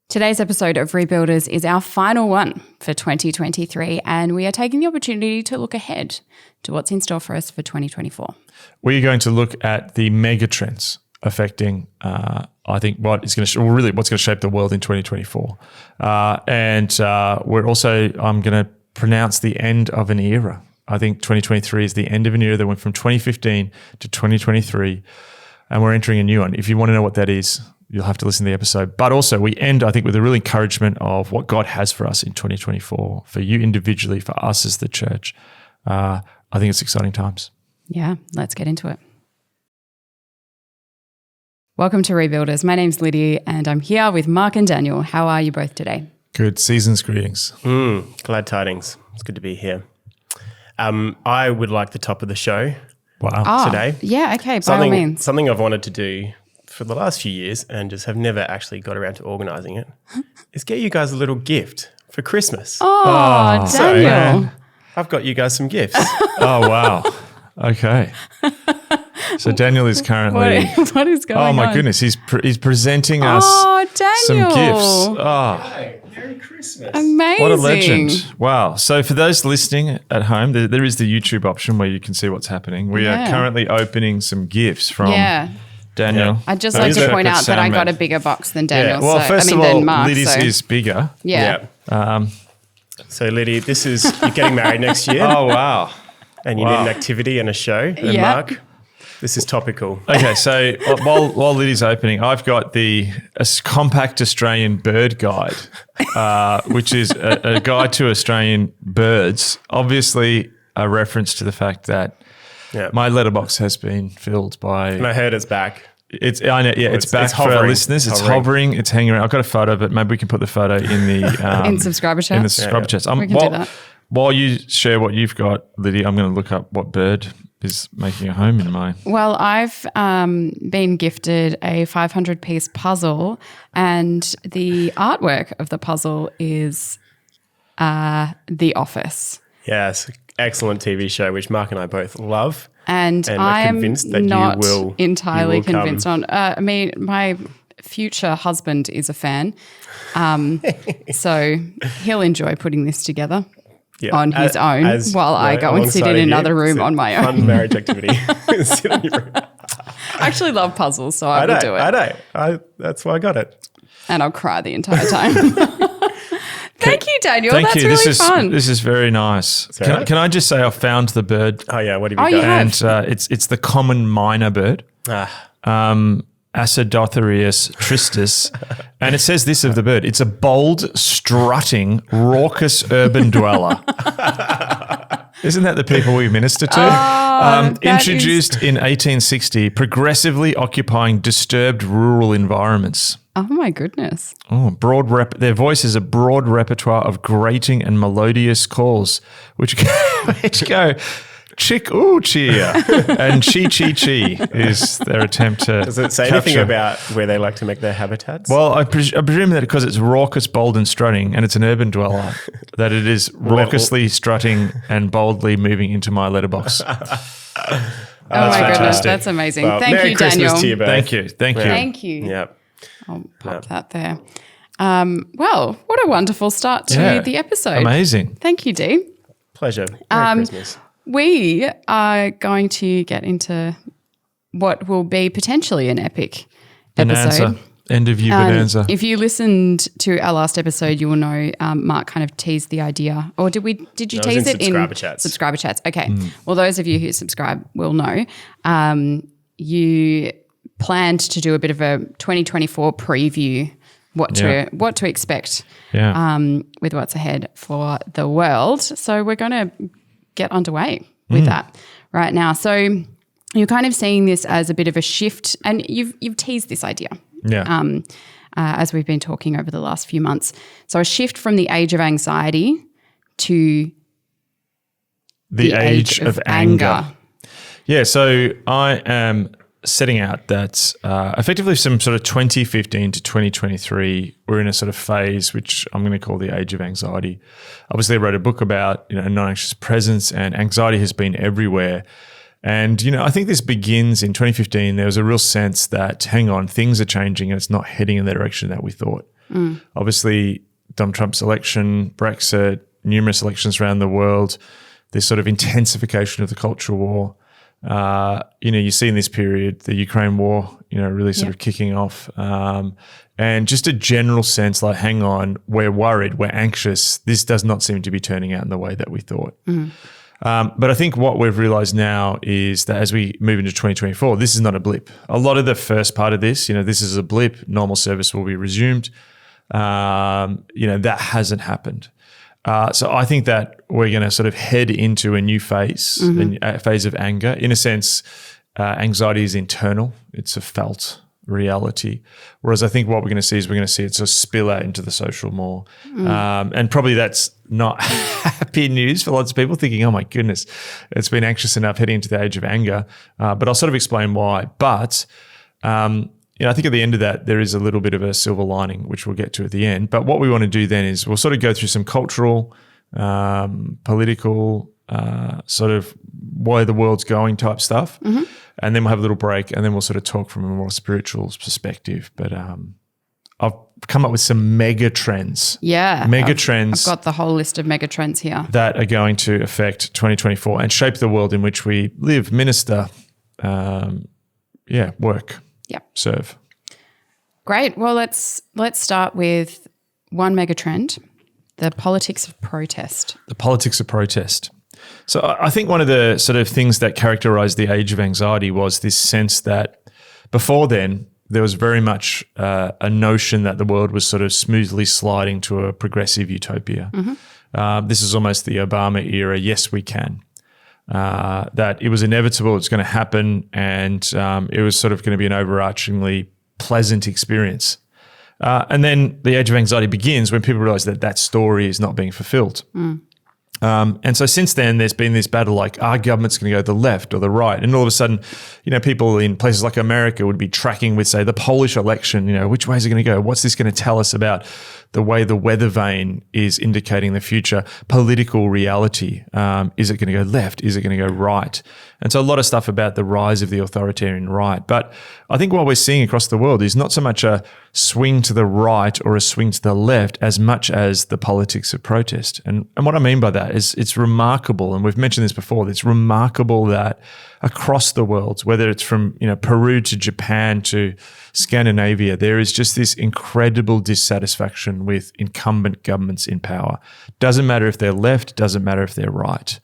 Today's episode of Rebuilders is our final one for 2023, and we are taking the opportunity to look ahead to what's in store for us for 2024. We're going to look at the megatrends affecting, I think, what's going to shape the world in 2024. I'm going to pronounce the end of an era. I think 2023 is the end of an era that went from 2015 to 2023, and we're entering a new one. If you want to know what that is, you'll have to listen to the episode. But also we end, I think, with a real encouragement of what God has for us in 2024, for you individually, for us as the church. I think it's exciting times. Yeah, let's get into it. Welcome to Rebuilders. My name's Liddy and I'm here with Mark and Daniel. How are you both today? Good. Season's greetings. Glad tidings. It's good to be here. I would like the top of the show today. Yeah, okay, by all means. Something I've wanted to do for the last few years and just have never actually got around to organising it is get you guys a little gift for Christmas. Oh, Daniel. I've got you guys some gifts. Oh, wow. Okay. So Daniel is currently... What is going on? Oh, my goodness. He's presenting us some gifts. Hey, Merry Christmas. Amazing. What a legend. Wow. So for those listening at home, there is the YouTube option where you can see what's happening. We are currently opening some gifts from Daniel. Yeah. I'd just like to point out that I got a bigger box than Daniel. Yeah. Well, first of all, Mark, Liddy's is bigger. Yeah. So Liddy, you're getting married next year. Oh, wow. And you need an activity and a show. And Mark, this is topical. Okay, so while Liddy's opening, I've got a compact Australian bird guide, which is a guide to Australian birds. Obviously, a reference to the fact that my letterbox has been filled by. And I heard it's back. It's back for our listeners. It's hovering. It's hanging around. I've got a photo, but maybe we can put the photo in the in subscriber chat. In the subscriber chats. We can do that. While you share what you've got, Liddy, I'm going to look up what bird is making a home in mine. Well, I've been gifted a 500-piece puzzle, and the artwork of the puzzle is The Office. Yes, excellent TV show, which Mark and I both love. And I am not entirely convinced on. I mean, my future husband is a fan, so he'll enjoy putting this together on his own while I go and sit in another room on my own. Fun marriage activity. Sit on your room. I actually love puzzles, so I will do it. I know. That's why I got it. And I'll cry the entire time. Thank you, Daniel. Thank That's you. really fun. This is very nice. Can I just say I found the bird? Oh, yeah. What have you got? And it's the common myna bird, Acidotherius tristis. And it says this of the bird. It's a bold, strutting, raucous urban dweller. Isn't that the people we minister to? Introduced in 1860, progressively occupying disturbed rural environments. Oh, my goodness. Oh, their voice is a broad repertoire of grating and melodious calls, which go chick ooh cheer and chi chi chi is their attempt to Does it say capture. anything about where they like to make their habitats? Well, I presume that because it's raucous, bold and strutting and it's an urban dweller, that it is raucously strutting and boldly moving into my letterbox. Oh, my goodness. That's amazing. Well, Thank Merry you, Christmas Daniel. to you both. Thank you. Thank you. Yep. I'll pop that there. Well, what a wonderful start to the episode. Amazing. Thank you, Dee. Pleasure. Merry Christmas. We are going to get into what will be potentially an epic episode. End of year bonanza. If you listened to our last episode, you will know Mark kind of teased the idea. Or did you tease it in subscriber chats? Subscriber chats. Okay. Well, those of you who subscribe will know. You planned to do a bit of a 2024 preview, what to expect with what's ahead for the world. So we're going to get underway with that right now. So you're kind of seeing this as a bit of a shift, and you've teased this idea as we've been talking over the last few months. So a shift from the age of anxiety to the age of anger. Yeah, so I am setting out that effectively from sort of 2015 to 2023, we're in a sort of phase which I'm going to call the age of anxiety. Obviously, I wrote a book about non-anxious presence, and anxiety has been everywhere. And, I think this begins in 2015. There was a real sense that, hang on, things are changing and it's not heading in the direction that we thought. Obviously, Donald Trump's election, Brexit, numerous elections around the world, this sort of intensification of the cultural war. You see in this period the Ukraine war, really sort of kicking off, and just a general sense like, hang on, we're worried, we're anxious. This does not seem to be turning out in the way that we thought. But I think what we've realized now is that as we move into 2024, this is not a blip. A lot of the first part of this, this is a blip. Normal service will be resumed. That hasn't happened. So I think that we're going to sort of head into a new phase, a phase of anger. In a sense, anxiety is internal. It's a felt reality. Whereas I think what we're going to see is it sort of spill out into the social more. And probably that's not happy news for lots of people thinking, oh my goodness, it's been anxious enough heading into the age of anger. But I'll sort of explain why. But I think at the end of that, there is a little bit of a silver lining, which we'll get to at the end. But what we want to do then is we'll sort of go through some cultural, political, sort of where the world's going type stuff. And then we'll have a little break and then we'll sort of talk from a more spiritual perspective. But I've come up with some mega trends. Yeah. Mega trends. I've got the whole list of mega trends here. That are going to affect 2024 and shape the world in which we live, minister, work. Yep. Serve. Great. Well, let's start with one mega trend, the politics of protest. The politics of protest. So I think one of the sort of things that characterized the age of anxiety was this sense that before then, there was very much a notion that the world was sort of smoothly sliding to a progressive utopia. This is almost the Obama era, yes, we can. That it was inevitable, it's going to happen, and it was sort of going to be an overarchingly pleasant experience. And then the age of anxiety begins when people realize that that story is not being fulfilled. And so since then, there's been this battle like, our government's going to go the left or the right. And all of a sudden, people in places like America would be tracking with, say, the Polish election, which way is it going to go? What's this going to tell us about the way the weather vane is indicating the future political reality? Is it going to go left? Is it going to go right? And so a lot of stuff about the rise of the authoritarian right. But I think what we're seeing across the world is not so much a swing to the right or a swing to the left as much as the politics of protest. And what I mean by that is it's remarkable, and we've mentioned this before, it's remarkable that across the world, whether it's from Peru to Japan to Scandinavia, there is just this incredible dissatisfaction with incumbent governments in power. Doesn't matter if they're left, doesn't matter if they're right.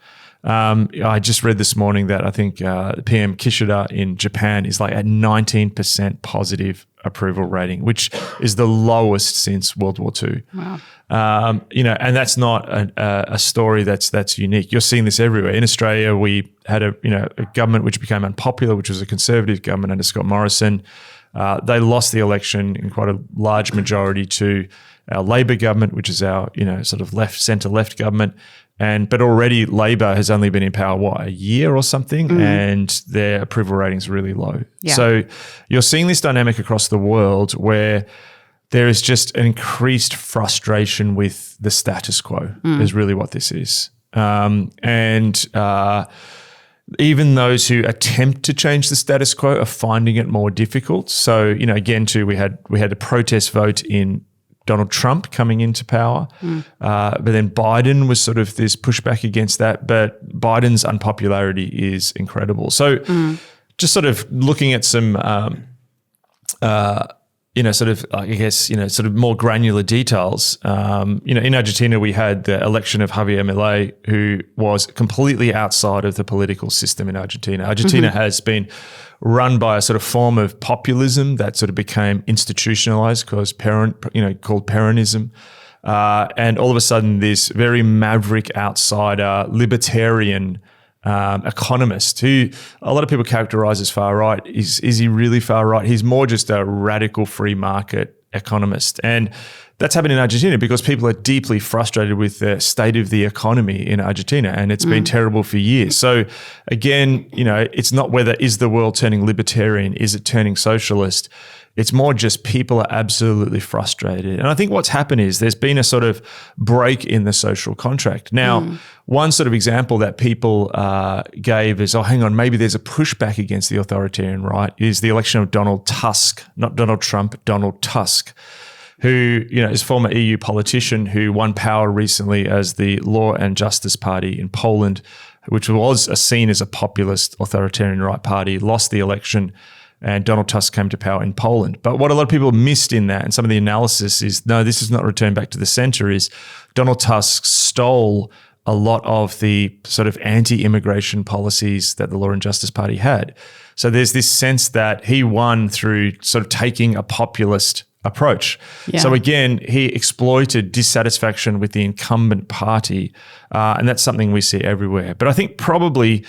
I just read this morning that I think PM Kishida in Japan is like at 19% positive approval rating, which is the lowest since World War II. Wow. And that's not a story that's unique. You're seeing this everywhere. In Australia, we had a government which became unpopular, which was a conservative government under Scott Morrison. They lost the election in quite a large majority to our Labor government, which is our sort of centre-left government. But already Labor has only been in power, a year or something, and their approval ratings are really low. Yeah. So you're seeing this dynamic across the world where there is just an increased frustration with the status quo is really what this is. Even those who attempt to change the status quo are finding it more difficult. So, again, too, we had a protest vote in Donald Trump coming into power. But then Biden was sort of this pushback against that. But Biden's unpopularity is incredible. So just sort of looking at some, sort of more granular details. In Argentina, we had the election of Javier Milei, who was completely outside of the political system in Argentina. Argentina has been run by a sort of form of populism that sort of became institutionalized called Peronism. And all of a sudden, this very maverick outsider, libertarian economist who a lot of people characterize as far right. Is he really far right? He's more just a radical free market economist. And that's happened in Argentina because people are deeply frustrated with the state of the economy in Argentina, and it's been terrible for years. So again, it's not whether is the world turning libertarian, is it turning socialist? It's more just people are absolutely frustrated. And I think what's happened is there's been a sort of break in the social contract. Now, one sort of example that people gave is, hang on, maybe there's a pushback against the authoritarian right, is the election of Donald Tusk, not Donald Trump, Donald Tusk. who, is a former EU politician who won power recently as the Law and Justice Party in Poland, which was seen as a populist authoritarian right party, lost the election, and Donald Tusk came to power in Poland. But what a lot of people missed in that, and some of the analysis is, no, this is not returned back to the center, is Donald Tusk stole a lot of the sort of anti-immigration policies that the Law and Justice Party had. So there's this sense that he won through sort of taking a populist approach. Yeah. So again, he exploited dissatisfaction with the incumbent party, and that's something we see everywhere. But I think probably,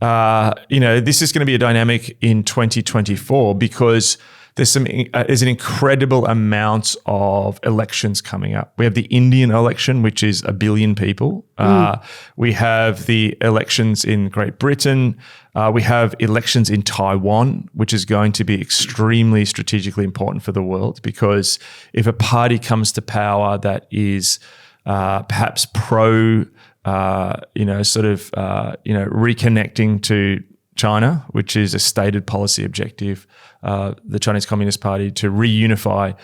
this is going to be a dynamic in 2024 because there's an incredible amount of elections coming up. We have the Indian election, which is 1 billion people. We have the elections in Great Britain. We have elections in Taiwan, which is going to be extremely strategically important for the world, because if a party comes to power that is perhaps pro, reconnecting to China, which is a stated policy objective, the Chinese Communist Party, to reunify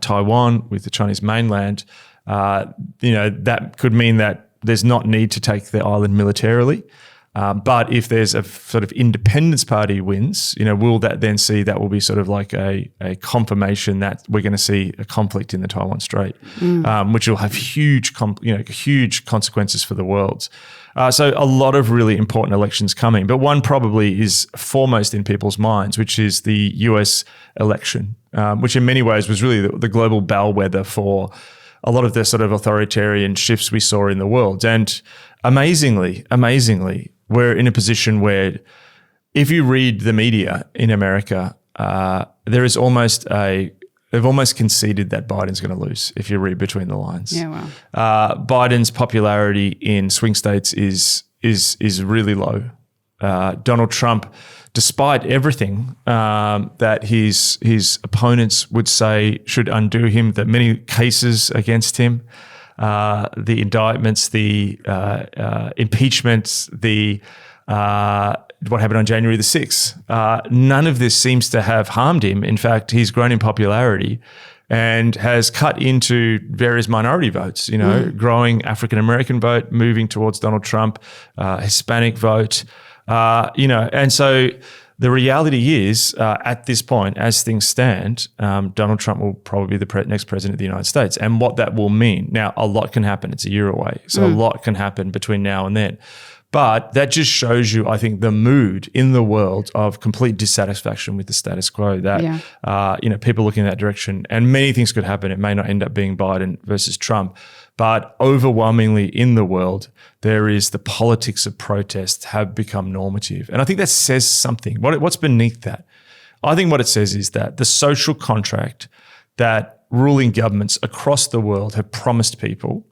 Taiwan with the Chinese mainland, that could mean that there's not need to take the island militarily. But if there's a sort of independence party wins, will that then see that will be sort of like a confirmation that we're going to see a conflict in the Taiwan Strait, which will have huge consequences for the world. So a lot of really important elections coming, but one probably is foremost in people's minds, which is the US election, which in many ways was really the global bellwether for a lot of the sort of authoritarian shifts we saw in the world. And amazingly, we're in a position where if you read the media in America, they've almost conceded that Biden's going to lose if you read between the lines. Yeah, wow. Biden's popularity in swing states is really low. Donald Trump, despite everything that his opponents would say should undo him, that many cases against him, the indictments, the impeachments, what happened on January the 6th, none of this seems to have harmed him. In fact, he's grown in popularity and has cut into various minority votes, growing African-American vote, moving towards Donald Trump, Hispanic vote, and so the reality is, at this point, as things stand, Donald Trump will probably be the next president of the United States. And what that will mean. Now, a lot can happen. It's a year away. So a lot can happen between now and then. But that just shows you, I think, the mood in the world of complete dissatisfaction with the status quo, that, people looking in that direction. And many things could happen. It may not end up being Biden versus Trump. But overwhelmingly in the world, there is the politics of protest have become normative. And I think that says something. What's beneath that? I think what it says is that the social contract that ruling governments across the world have promised people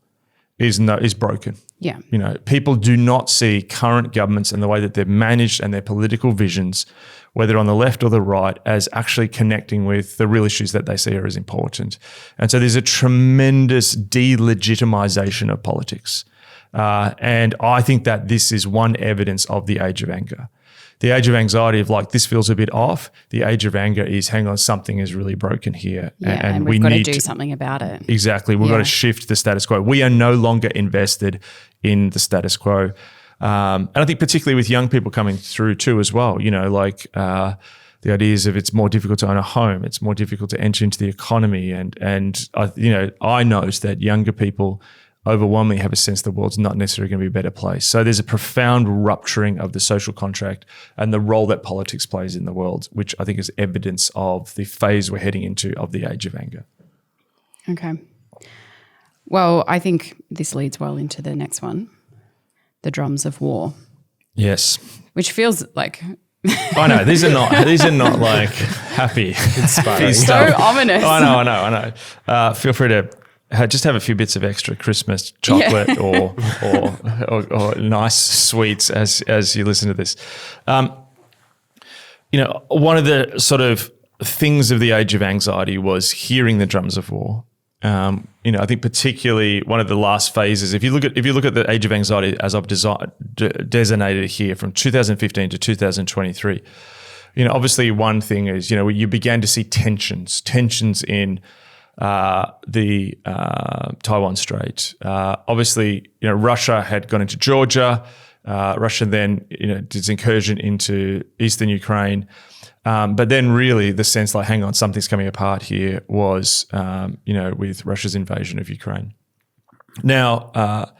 is broken. Yeah. People do not see current governments and the way that they're managed and their political visions, whether on the left or the right, as actually connecting with the real issues that they see are as important. And so there's a tremendous delegitimization of politics. And I think that this is one evidence of the age of anger. The age of anxiety of like, this feels a bit off. The age of anger is, hang on, something is really broken here. Yeah, and we've got to do something about it. Exactly. We've got to shift the status quo. We are no longer invested in the status quo. And I think particularly with young people coming through too as well, the ideas of it's more difficult to own a home, it's more difficult to enter into the economy. And I notice that younger people overwhelmingly have a sense the world's not necessarily going to be a better place. So there's a profound rupturing of the social contract and the role that politics plays in the world, which I think is evidence of the phase we're heading into of the age of anger. Okay. Well, I think this leads well into the next one, the drums of war. Yes. Which feels like... I know, these are not like happy stuff. So ominous. I know. Feel free to just have a few bits of extra Christmas chocolate or nice sweets as you listen to this. One of the sort of things of the age of anxiety was hearing the drums of war. I think particularly one of the last phases, if you look at the age of anxiety as I've designated here from 2015 to 2023, obviously one thing is, you began to see tensions in the Taiwan Strait. Obviously, Russia had gone into Georgia. Russia then, did its incursion into eastern Ukraine. But then really the sense like, hang on, something's coming apart here was, with Russia's invasion of Ukraine. Now,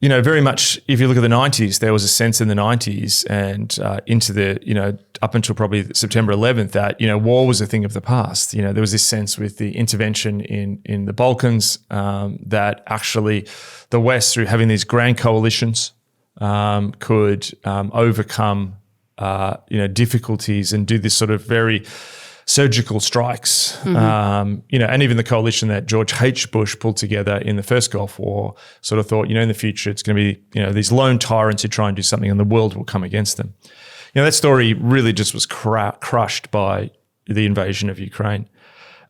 very much if you look at the 90s, there was a sense in the 90s and into the, up until probably September 11th that, war was a thing of the past. There was this sense with the intervention in the Balkans that actually the West, through having these grand coalitions, could overcome, difficulties and do this sort of very surgical strikes, and even the coalition that George H. Bush pulled together in the first Gulf War sort of thought, in the future it's going to be, these lone tyrants who try and do something and the world will come against them. That story really just was crushed by the invasion of Ukraine.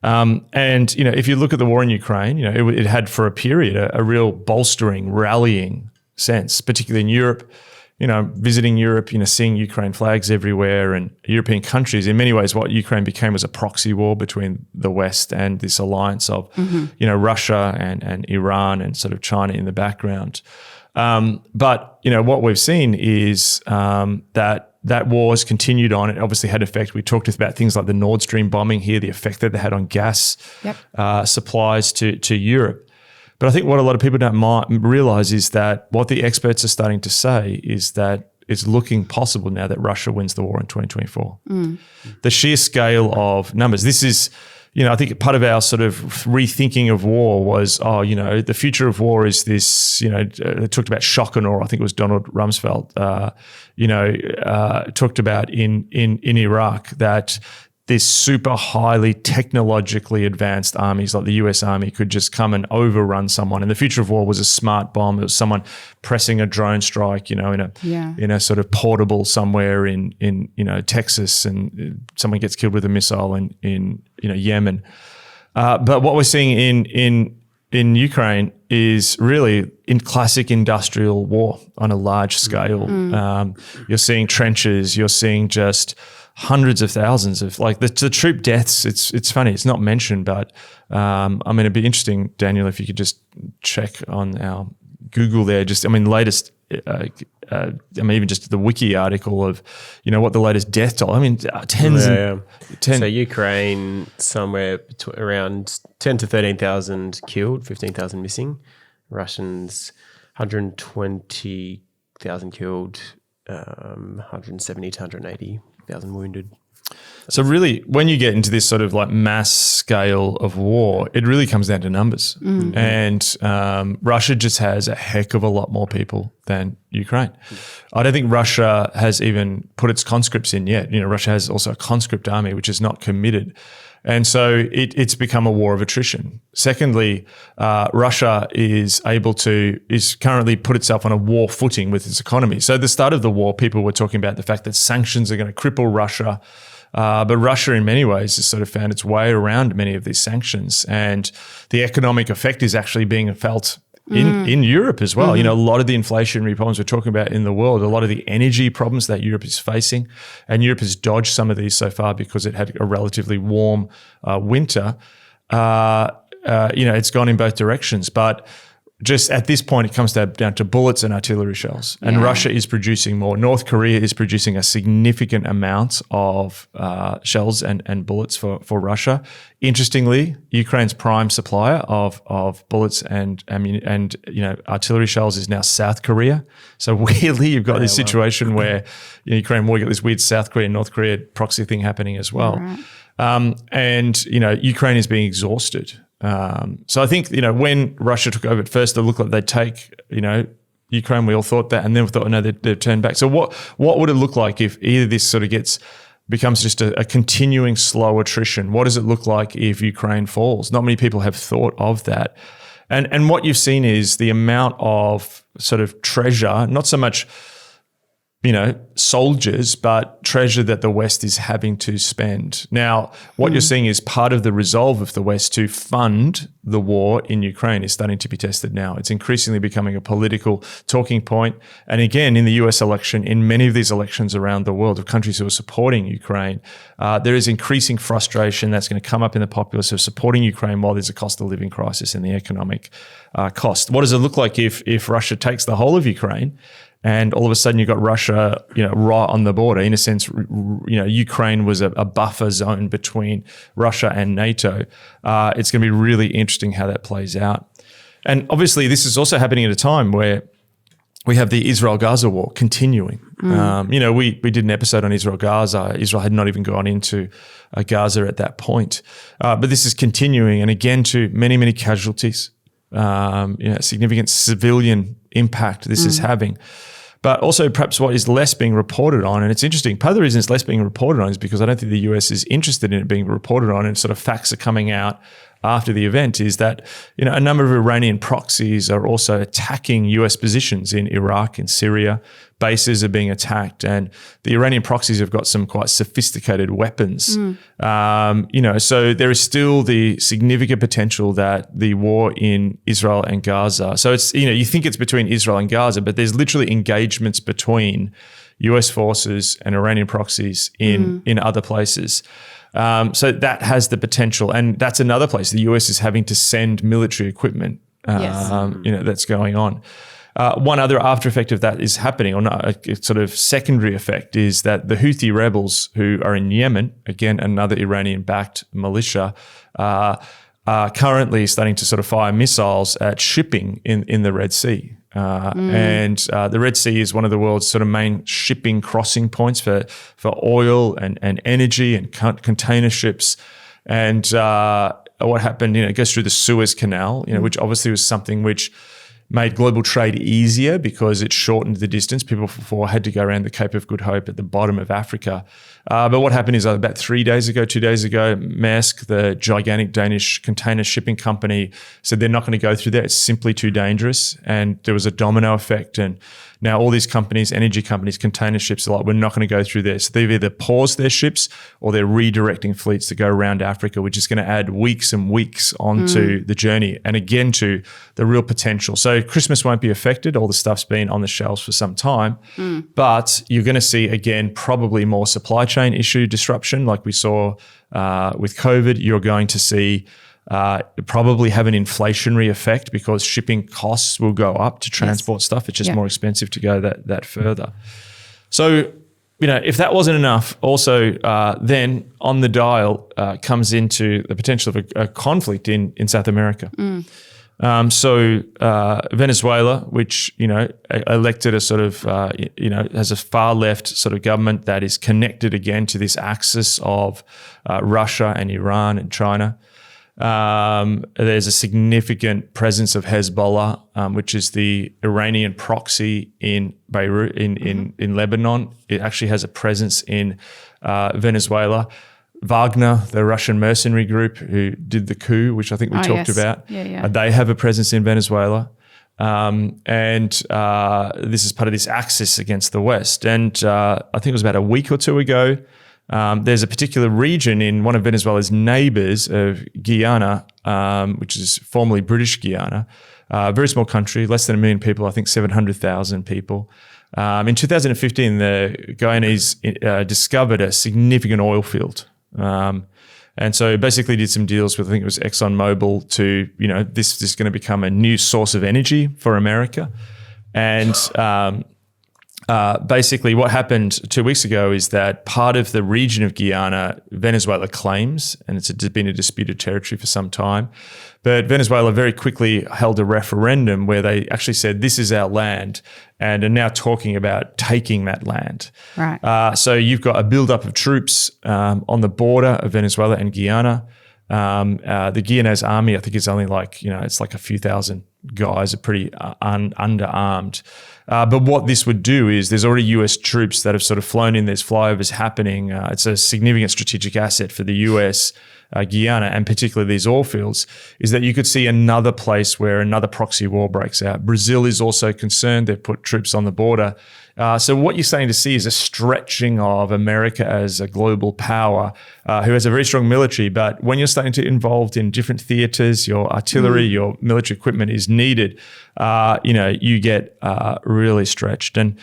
If you look at the war in Ukraine, it had for a period a real bolstering, rallying sense, particularly in Europe. Visiting Europe, seeing Ukraine flags everywhere and European countries. In many ways, what Ukraine became was a proxy war between the West and this alliance of, Russia and Iran and sort of China in the background. But what we've seen is that war has continued on. It obviously had effect. We talked about things like the Nord Stream bombing here, the effect that they had on gas supplies to Europe. But I think what a lot of people don't realize is that what the experts are starting to say is that it's looking possible now that Russia wins the war in 2024. The sheer scale of numbers. This is, I think part of our sort of rethinking of war was, the future of war is this, they talked about shock and awe. I think it was Donald Rumsfeld, talked about in Iraq that this super highly technologically advanced armies like the US Army could just come and overrun someone. And the future of war was a smart bomb. It was someone pressing a drone strike, in a sort of portable somewhere in Texas, and someone gets killed with a missile in Yemen. But what we're seeing in Ukraine is really in classic industrial war on a large scale. You're seeing trenches. You're seeing just hundreds of thousands of the troop deaths. It's funny. It's not mentioned, but it'd be interesting, Daniel, if you could just check on our Google there. Latest. Even just the wiki article of, what the latest death toll. Tens. So Ukraine somewhere around 10 to 13,000 killed, 15,000 missing. Russians 120,000 killed, 170 to 180,000 wounded. So really, when you get into this sort of like mass scale of war, it really comes down to numbers. And Russia just has a heck of a lot more people than Ukraine. I don't think Russia has even put its conscripts in yet. Russia has also a conscript army, which is not committed. And so it's become a war of attrition. Secondly, Russia is currently put itself on a war footing with its economy. So at the start of the war, people were talking about the fact that sanctions are going to cripple Russia. But Russia, in many ways, has sort of found its way around many of these sanctions. And the economic effect is actually being felt in Europe as well. A lot of the inflationary problems we're talking about in the world, a lot of the energy problems that Europe is facing, and Europe has dodged some of these so far because it had a relatively warm winter. It's gone in both directions. But just at this point, it comes down to bullets and artillery shells. And Russia is producing more. North Korea is producing a significant amount of shells and bullets for Russia. Interestingly, Ukraine's prime supplier of bullets and artillery shells is now South Korea. So weirdly, you've got this situation where Ukraine will get this weird South Korea, North Korea proxy thing happening as well. Right. Ukraine is being exhausted. So I think, when Russia took over at first, it looked like they'd take, Ukraine. We all thought that, and then we thought, no, they've turned back. So what would it look like if either this sort of becomes just a continuing slow attrition? What does it look like if Ukraine falls? Not many people have thought of that. And what you've seen is the amount of sort of treasure, not so much soldiers, but treasure that the West is having to spend. Now, what you're seeing is part of the resolve of the West to fund the war in Ukraine is starting to be tested now. It's increasingly becoming a political talking point. And again, in the US election, in many of these elections around the world of countries who are supporting Ukraine, there is increasing frustration that's going to come up in the populace of supporting Ukraine while there's a cost of living crisis and the economic cost. What does it look like if Russia takes the whole of Ukraine? And all of a sudden, you've got Russia, right on the border. In a sense, Ukraine was a buffer zone between Russia and NATO. It's going to be really interesting how that plays out. And obviously, this is also happening at a time where we have the Israel-Gaza war continuing. We did an episode on Israel-Gaza. Israel had not even gone into Gaza at that point. But this is continuing, and again, to many, many casualties, significant civilian impact this is having. But also perhaps what is less being reported on, and it's interesting, part of the reason it's less being reported on is because I don't think the US is interested in it being reported on, and sort of facts are coming out after the event, is that a number of Iranian proxies are also attacking US positions in Iraq and Syria. Bases are being attacked, and the Iranian proxies have got some quite sophisticated weapons. So there is still the significant potential that the war in Israel and Gaza. So it's you think it's between Israel and Gaza, but there's literally engagements between US forces and Iranian proxies in other places. So that has the potential, and that's another place the US is having to send military equipment. That's going on. One other after effect of that is happening, or not, a sort of secondary effect, is that the Houthi rebels who are in Yemen, again, another Iranian-backed militia, are currently starting to sort of fire missiles at shipping in the Red Sea. And the Red Sea is one of the world's sort of main shipping crossing points for oil and energy and container ships. And what happened, it goes through the Suez Canal, which obviously was something which made global trade easier because it shortened the distance. People before had to go around the Cape of Good Hope at the bottom of Africa. But what happened is about 2 days ago, Maersk, the gigantic Danish container shipping company, said they're not going to go through there. It's simply too dangerous. And there was a domino effect. And now all these companies, energy companies, container ships, are like, we're not going to go through there. So they've either paused their ships or they're redirecting fleets to go around Africa, which is going to add weeks and weeks onto the journey. And again, to the real potential. So Christmas won't be affected. All the stuff's been on the shelves for some time. But you're going to see, again, probably more supply chain issue disruption like we saw with COVID. You're going to see probably have an inflationary effect because shipping costs will go up to transport stuff. It's just more expensive to go that further. So, if that wasn't enough, also then on the dial comes into the potential of a conflict in South America. So Venezuela, which, elected a sort of, has a far left sort of government that is connected again to this axis of Russia and Iran and China. There's a significant presence of Hezbollah, which is the Iranian proxy in Beirut, in Lebanon. It actually has a presence in Venezuela. Wagner, the Russian mercenary group who did the coup, which I think we talked about, they have a presence in Venezuela. And this is part of this axis against the West. And I think it was about a week or two ago, there's a particular region in one of Venezuela's neighbors of Guyana, which is formerly British Guyana, a very small country, less than 1 million people, I think 700,000 people. In 2015, the Guyanese discovered a significant oil field. And so basically did some deals with, I think it was ExxonMobil to, this is going to become a new source of energy for America. And basically what happened 2 weeks ago is that part of the region of Guyana, Venezuela claims, and it's been a disputed territory for some time, but Venezuela very quickly held a referendum where they actually said, this is our land, and are now talking about taking that land. Right. So you've got a buildup of troops on the border of Venezuela and Guyana. The Guyanese army, I think, is only it's like a few thousand guys are pretty underarmed. But what this would do is there's already US troops that have sort of flown in. There's flyovers happening. It's a significant strategic asset for the US, Guyana, and particularly these oil fields, is that you could see another place where another proxy war breaks out. Brazil is also concerned. They've put troops on the border. So what you're starting to see is a stretching of America as a global power who has a very strong military. But when you're starting to involved in different theaters, your artillery, your military equipment is needed, you get really stretched. And,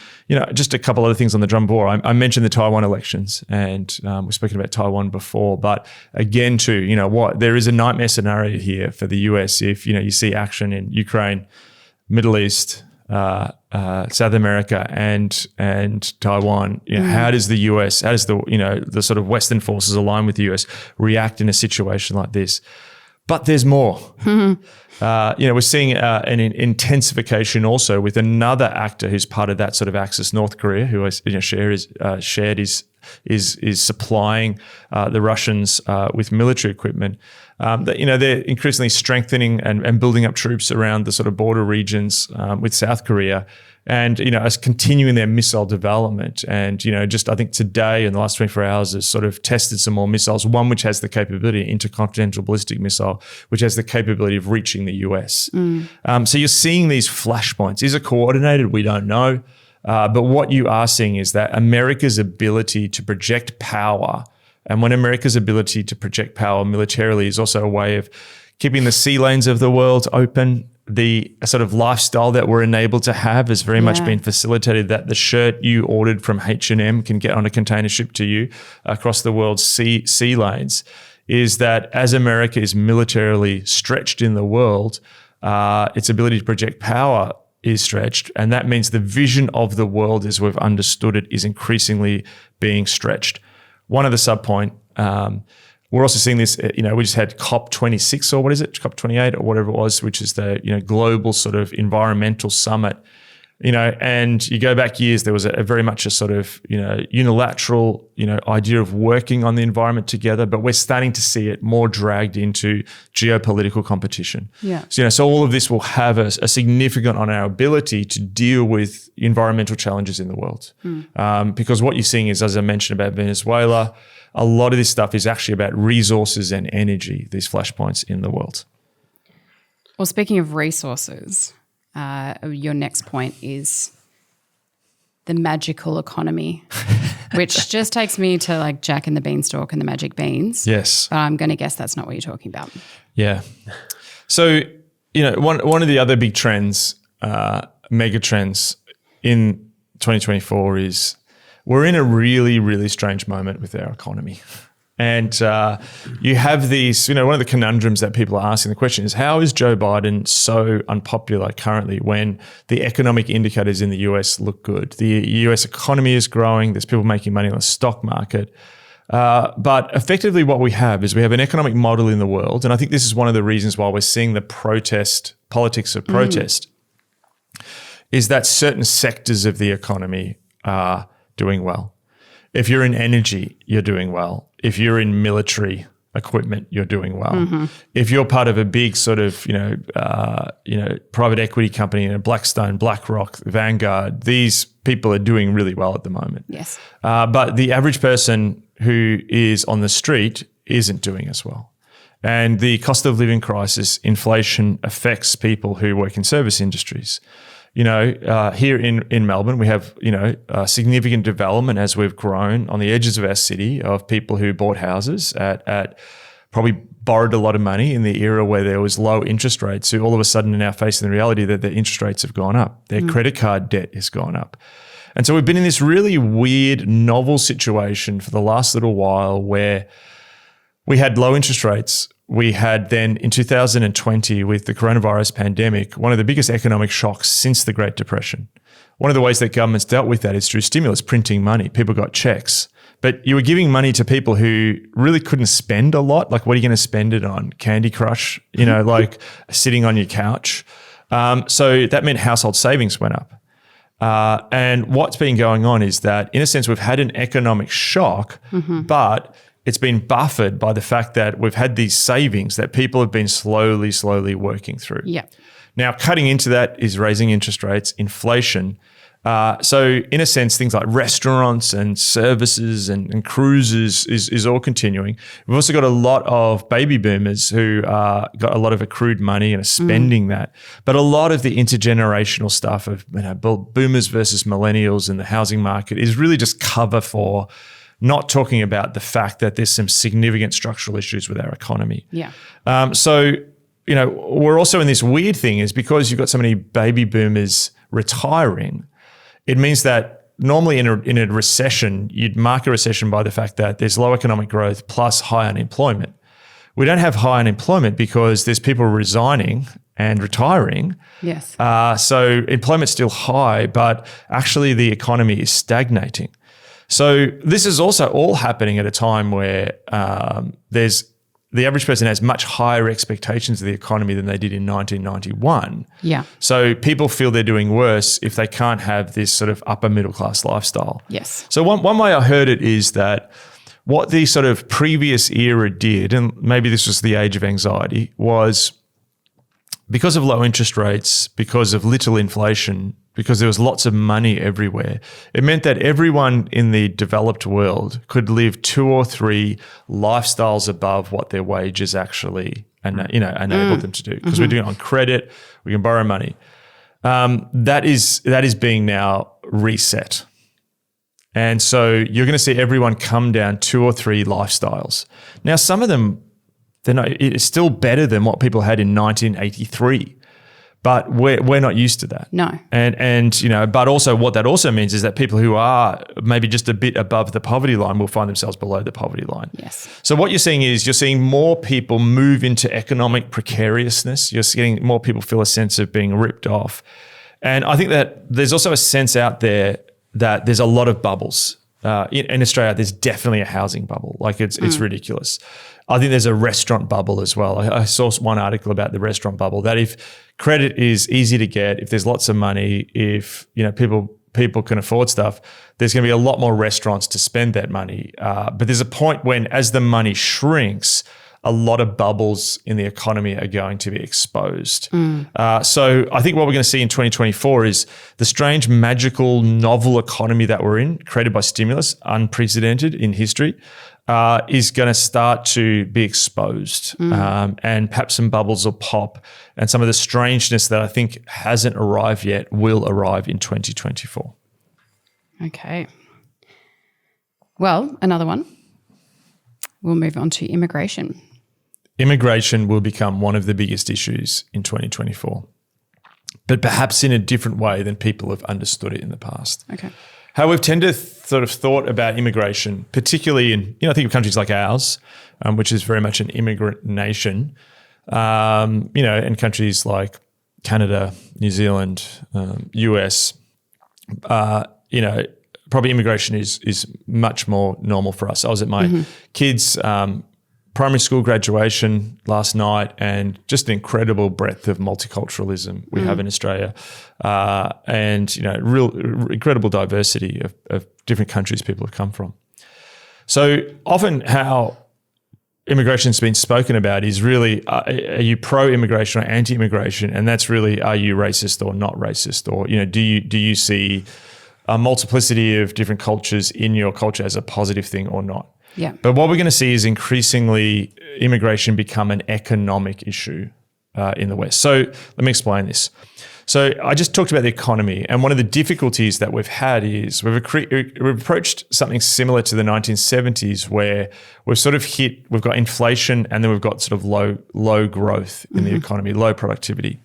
just a couple other things on the drum board. I mentioned the Taiwan elections, and we've spoken about Taiwan before. But again, too, there is a nightmare scenario here for the US if, you see action in Ukraine, Middle East, South America and Taiwan. How does the US, how does the sort of Western forces aligned with the US react in a situation like this? But there's more. We're seeing an intensification also with another actor who's part of that sort of axis, North Korea, who is supplying the Russians with military equipment. They're increasingly strengthening and building up troops around the sort of border regions with South Korea, and as continuing their missile development. And just I think today in the last 24 hours has sort of tested some more missiles. One which has the capability, intercontinental ballistic missile, which has the capability of reaching the US. So you're seeing these flashpoints. Is it coordinated? We don't know. But what you are seeing is that America's ability to project power, and when America's ability to project power militarily is also a way of keeping the sea lanes of the world open, the sort of lifestyle that we're enabled to have has very much been facilitated, that the shirt you ordered from H&M can get on a container ship to you across the world's sea lanes, is that as America is militarily stretched in the world, its ability to project power is stretched. And that means the vision of the world as we've understood it is increasingly being stretched. One other sub-point, we're also seeing this, we just had COP26 or what is it, COP28 or whatever it was, which is the, global sort of environmental summit, and you go back years, there was a very much a sort of, unilateral, idea of working on the environment together, but we're starting to see it more dragged into geopolitical competition. Yeah. So all of this will have a significant on our ability to deal with environmental challenges in the world. Because what you're seeing is, as I mentioned about Venezuela, a lot of this stuff is actually about resources and energy, these flashpoints in the world. Well, speaking of resources, your next point is the magical economy, which just takes me to like Jack and the Beanstalk and the magic beans. Yes. But I'm going to guess that's not what you're talking about. Yeah. So, one of the other big trends, mega trends in 2024 is we're in a really, really strange moment with our economy. And you have these, one of the conundrums that people are asking, the question is, how is Joe Biden so unpopular currently when the economic indicators in the US look good? The US economy is growing. There's people making money on the stock market. But effectively what we have is we have an economic model in the world. And I think this is one of the reasons why we're seeing the politics of protest, is that certain sectors of the economy are doing well. If you're in energy, you're doing well. If you're in military equipment, you're doing well. If you're part of a big sort of, private equity company, Blackstone, BlackRock, Vanguard, these people are doing really well at the moment. Yes. But the average person who is on the street isn't doing as well. And the cost of living crisis, inflation affects people who work in service industries. Here in Melbourne, we have, significant development as we've grown on the edges of our city of people who bought houses at probably borrowed a lot of money in the era where there was low interest rates, who all of a sudden are now facing the reality that their interest rates have gone up. Their credit card debt has gone up. And so we've been in this really weird, novel situation for the last little while where we had low interest rates. We had then in 2020 with the coronavirus pandemic, one of the biggest economic shocks since the Great Depression. One of the ways that governments dealt with that is through stimulus, printing money. People got checks. But you were giving money to people who really couldn't spend a lot. Like, what are you going to spend it on? Candy Crush, like sitting on your couch. So that meant household savings went up. And what's been going on is that, in a sense, we've had an economic shock, but it's been buffered by the fact that we've had these savings that people have been slowly working through. Yeah. Now, cutting into that is raising interest rates, inflation. So in a sense, things like restaurants and services and cruises is all continuing. We've also got a lot of baby boomers who got a lot of accrued money and are spending that. But a lot of the intergenerational stuff of boomers versus millennials in the housing market is really just cover for not talking about the fact that there's some significant structural issues with our economy. Yeah. We're also in this weird thing is because you've got so many baby boomers retiring, it means that normally in a recession, you'd mark a recession by the fact that there's low economic growth plus high unemployment. We don't have high unemployment because there's people resigning and retiring. Yes. So employment's still high, but actually the economy is stagnating. So this is also all happening at a time where the average person has much higher expectations of the economy than they did in 1991. Yeah. So people feel they're doing worse if they can't have this sort of upper middle class lifestyle. Yes. So one way I heard it is that what the sort of previous era did, and maybe this was the age of anxiety, was because of low interest rates, because of little inflation, because there was lots of money everywhere, it meant that everyone in the developed world could live 2 or 3 lifestyles above what their wages actually enabled them to do. Because we're doing it on credit, we can borrow money. That is being now reset. And so you're going to see everyone come down 2 or 3 lifestyles. Now, some of them, it's still better than what people had in 1983. But we're not used to that. No. But also what that also means is that people who are maybe just a bit above the poverty line will find themselves below the poverty line. Yes. So what you're seeing more people move into economic precariousness. You're seeing more people feel a sense of being ripped off. And I think that there's also a sense out there that there's a lot of bubbles. In Australia, there's definitely a housing bubble. Like it's ridiculous. I think there's a restaurant bubble as well. I saw one article about the restaurant bubble that if credit is easy to get, if there's lots of money, if people can afford stuff, there's going to be a lot more restaurants to spend that money. But there's a point when, as the money shrinks, a lot of bubbles in the economy are going to be exposed. So I think what we're going to see in 2024 is the strange, magical, novel economy that we're in, created by stimulus, unprecedented in history, is going to start to be exposed. And perhaps some bubbles will pop, and some of the strangeness that I think hasn't arrived yet will arrive in 2024. Okay. Well, another one. We'll move on to immigration. Immigration will become one of the biggest issues in 2024, but perhaps in a different way than people have understood it in the past. Okay. How we've tended to sort of thought about immigration, particularly in, I think of countries like ours, which is very much an immigrant nation, and countries like Canada, New Zealand, US, probably immigration is much more normal for us. I was at my kids' primary school graduation last night, and just an incredible breadth of multiculturalism we have in Australia, and real incredible diversity of different countries people have come from. So often how immigration's been spoken about is really, are you pro-immigration or anti-immigration? And that's really, are you racist or not racist? Or, do you see a multiplicity of different cultures in your culture as a positive thing or not? Yeah. But what we're going to see is increasingly immigration become an economic issue in the West. So let me explain this. So I just talked about the economy, and one of the difficulties that we've had is we've approached something similar to the 1970s, where we've sort of we've got inflation, and then we've got sort of low growth in the economy, low productivity.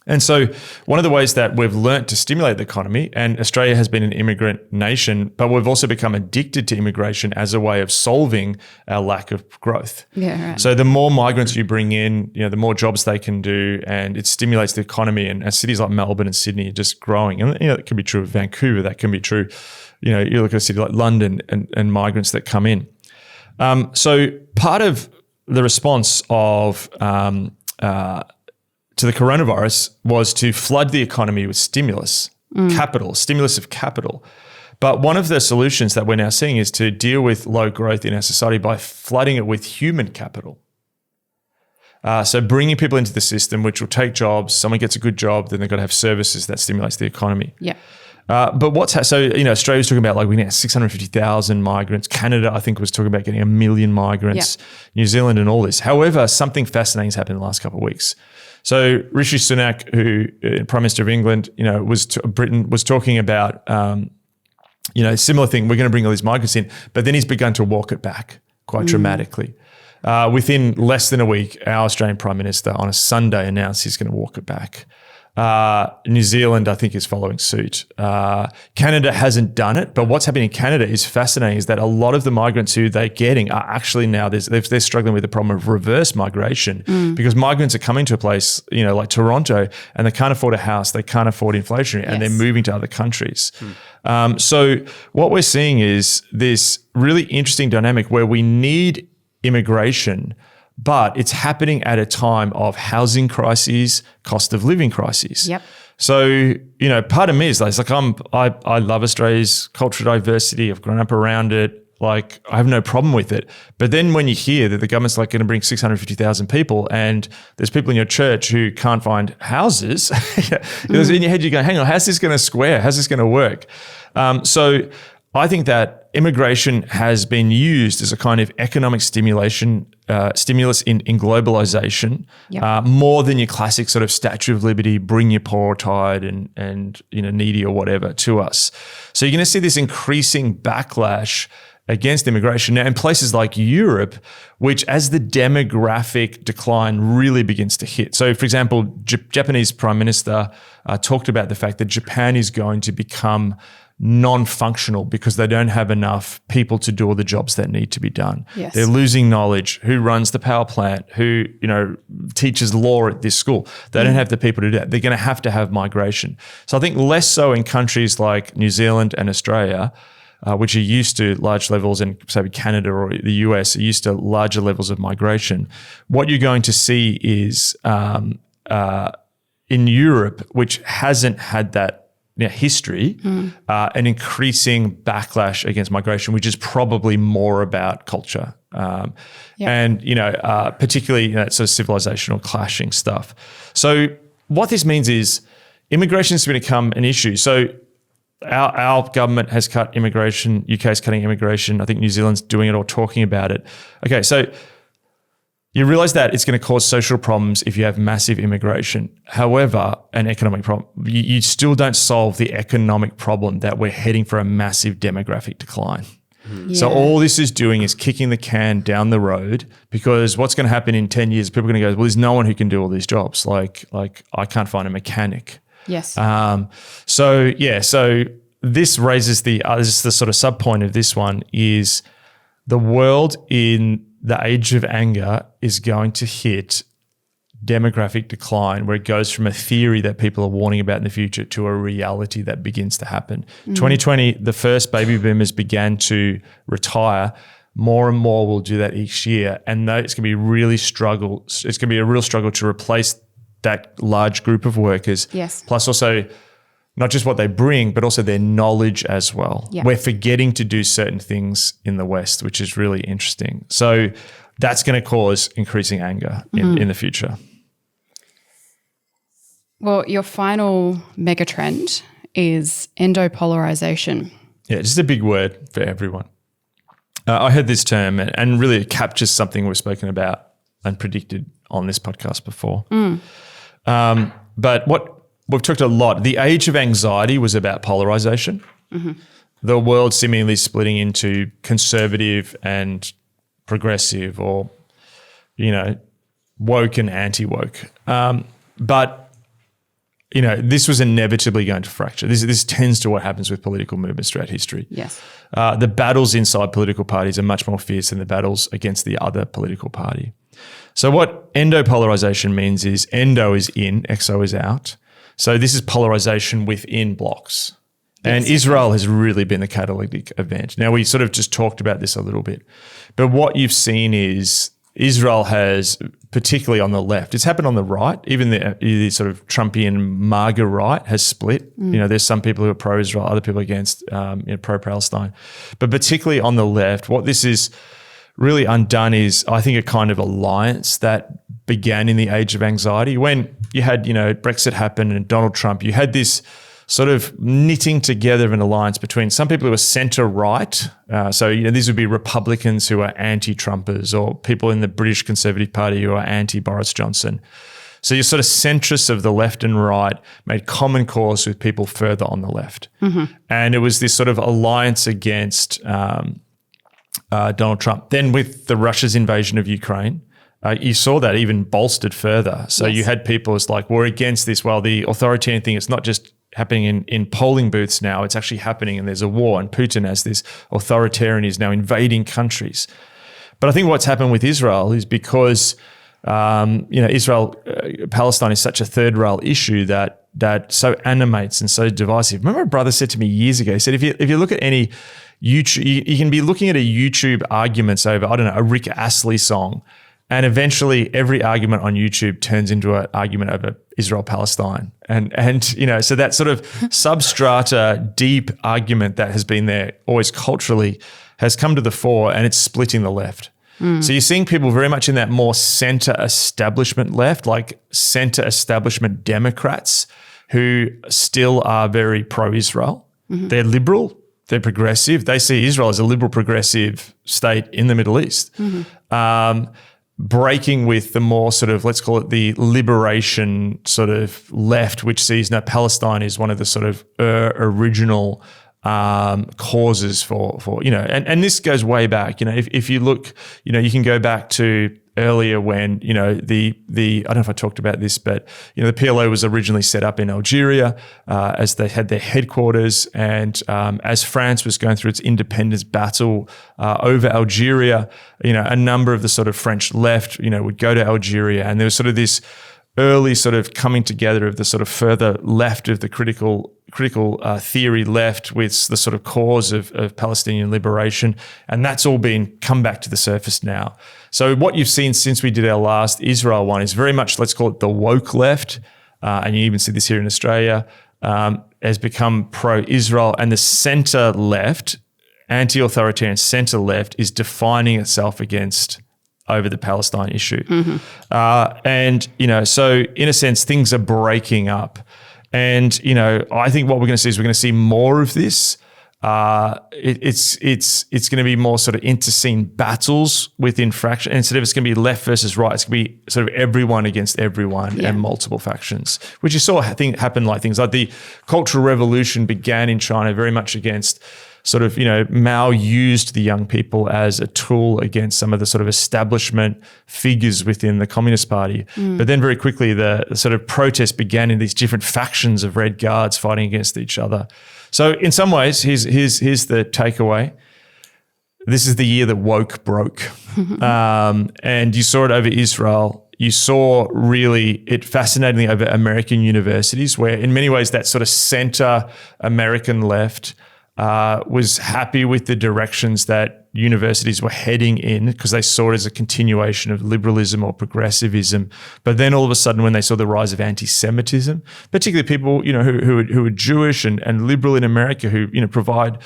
And so one of the ways that we've learnt to stimulate the economy, and Australia has been an immigrant nation, but we've also become addicted to immigration as a way of solving our lack of growth. Yeah, right. So the more migrants you bring in, the more jobs they can do, and it stimulates the economy. And as cities like Melbourne and Sydney are just growing, and that can be true of Vancouver, that can be true, you look at a city like London and migrants that come in. So part of the response of to the coronavirus was to flood the economy with stimulus of capital. But one of the solutions that we're now seeing is to deal with low growth in our society by flooding it with human capital. So bringing people into the system, which will take jobs. Someone gets a good job, then they've got to have services that stimulates the economy. Yeah. But Australia was talking about like we need 650,000 migrants. Canada, I think, was talking about getting 1 million migrants. Yeah. New Zealand and all this. However, something fascinating has happened in the last couple of weeks. So Rishi Sunak, who Prime Minister of England, Britain, was talking about, similar thing. We're going to bring all these migrants in, but then he's begun to walk it back quite dramatically. Within less than a week, our Australian Prime Minister on a Sunday announced he's going to walk it back. New Zealand, I think, is following suit. Canada hasn't done it, but what's happening in Canada is fascinating, is that a lot of the migrants who they're getting are actually now, they're struggling with the problem of reverse migration because migrants are coming to a place, like Toronto, and they can't afford a house, they can't afford inflation, and they're moving to other countries. So what we're seeing is this really interesting dynamic where we need immigration, but it's happening at a time of housing crises, cost of living crises. Yep. So, part of me is like I love Australia's cultural diversity. I've grown up around it. Like, I have no problem with it. But then when you hear that the government's like going to bring 650,000 people and there's people in your church who can't find houses, in your head you go, hang on, how's this going to square? How's this going to work? So I think that immigration has been used as a kind of economic stimulus in globalization, more than your classic sort of Statue of Liberty, bring your poor, tired, and needy or whatever to us. So you're going to see this increasing backlash against immigration now in places like Europe, which as the demographic decline really begins to hit. So, for example, Japanese Prime Minister talked about the fact that Japan is going to become non-functional because they don't have enough people to do all the jobs that need to be done. Yes. They're losing knowledge. Who runs the power plant? Who, teaches law at this school? They don't have the people to do that. They're going to have migration. So I think less so in countries like New Zealand and Australia, which are used to large levels, and say Canada or the US are used to larger levels of migration. What you're going to see is in Europe, which hasn't had that history, an increasing backlash against migration, which is probably more about culture and, particularly sort of civilizational clashing stuff. So what this means is immigration is going to become an issue. So our government has cut immigration. UK is cutting immigration. I think New Zealand's doing it or talking about it. Okay, so you realize that it's going to cause social problems if you have massive immigration. However, an economic problem, you still don't solve the economic problem that we're heading for a massive demographic decline. Yeah. So all this is doing is kicking the can down the road, because what's going to happen in 10 years, people are going to go, well, there's no one who can do all these jobs. Like I can't find a mechanic. Yes. So this raises this is the sort of sub point of this one is the world in the age of anger is going to hit demographic decline, where it goes from a theory that people are warning about in the future to a reality that begins to happen. 2020, the first baby boomers began to retire. More and more will do that each year. And it's going to be it's going to be a real struggle to replace that large group of workers. Yes. Plus also not just what they bring, but also their knowledge as well. Yeah. We're forgetting to do certain things in the West, which is really interesting. So that's going to cause increasing anger in the future. Well, your final megatrend is Endo Polarization. Yeah, just a big word for everyone. I heard this term and really it captures something we've spoken about and predicted on this podcast before. But what we've talked a lot, the age of anxiety was about polarization. The world seemingly splitting into conservative and progressive, or, woke and anti-woke. But this was inevitably going to fracture. This tends to what happens with political movements throughout history. Yes. The battles inside political parties are much more fierce than the battles against the other political party. So what endo polarization means is endo is in, exo is out. So this is polarization within blocks. And Israel has really been the catalytic event. Now, we sort of just talked about this a little bit. But what you've seen is Israel has, particularly on the left, it's happened on the right, even the sort of Trumpian MAGA right has split. There's some people who are pro-Israel, other people against pro-Palestine. But particularly on the left, what this is really undone is, I think, a kind of alliance that began in the age of anxiety. When you had, Brexit happen and Donald Trump, you had this sort of knitting together of an alliance between some people who are centre-right. So these would be Republicans who are anti-Trumpers, or people in the British Conservative Party who are anti-Boris Johnson. So your sort of centrists of the left and right made common cause with people further on the left. Mm-hmm. And it was this sort of alliance against Donald Trump. Then with the Russia's invasion of Ukraine, you saw that even bolstered further. So you had people as like, we're against this. Well, the authoritarian thing, it's not just happening in polling booths now, it's actually happening and there's a war, and Putin as this authoritarian is now invading countries. But I think what's happened with Israel is because Israel, Palestine is such a third rail issue that so animates and so divisive. Remember, a brother said to me years ago, he said, if you look at any YouTube, you can be looking at a YouTube arguments over, I don't know, a Rick Astley song, and eventually every argument on YouTube turns into an argument over Israel-Palestine. And so that sort of substrata deep argument that has been there always culturally has come to the fore, and it's splitting the left. So you're seeing people very much in that more center establishment left, like center establishment Democrats who still are very pro-Israel. Mm-hmm. They're liberal, they're progressive. They see Israel as a liberal progressive state in the Middle East. Mm-hmm. Breaking with the more sort of, let's call it the liberation sort of left, which sees now Palestine is one of the sort of original causes for and this goes way back. If you look, you can go back to earlier when, the I don't know if I talked about this, but, the PLO was originally set up in Algeria as they had their headquarters. And as France was going through its independence battle over Algeria, a number of the sort of French left, would go to Algeria. And there was sort of this early sort of coming together of the sort of further left of the critical theory left with the sort of cause of Palestinian liberation. And that's all been come back to the surface now. So what you've seen since we did our last Israel one is very much, let's call it the woke left. And you even see this here in Australia, has become pro-Israel, and the center left, anti-authoritarian center left, is defining itself over the Palestine issue. Mm-hmm. So in a sense, things are breaking up. And, I think what we're going to see is we're going to see more of this. It's going to be more sort of interscene battles within fractions. Instead of it's going to be left versus right, it's going to be sort of everyone against everyone and multiple factions, which you saw happen like things like the Cultural Revolution began in China very much against sort of, Mao used the young people as a tool against some of the sort of establishment figures within the Communist Party. But then very quickly, the sort of protest began in these different factions of Red Guards fighting against each other. So in some ways, here's the takeaway. This is the year that woke broke. And you saw it over Israel. You saw really it fascinatingly over American universities, where in many ways that sort of center American left was happy with the directions that universities were heading in because they saw it as a continuation of liberalism or progressivism. But then all of a sudden, when they saw the rise of anti-Semitism, particularly people who are Jewish and liberal in America who provide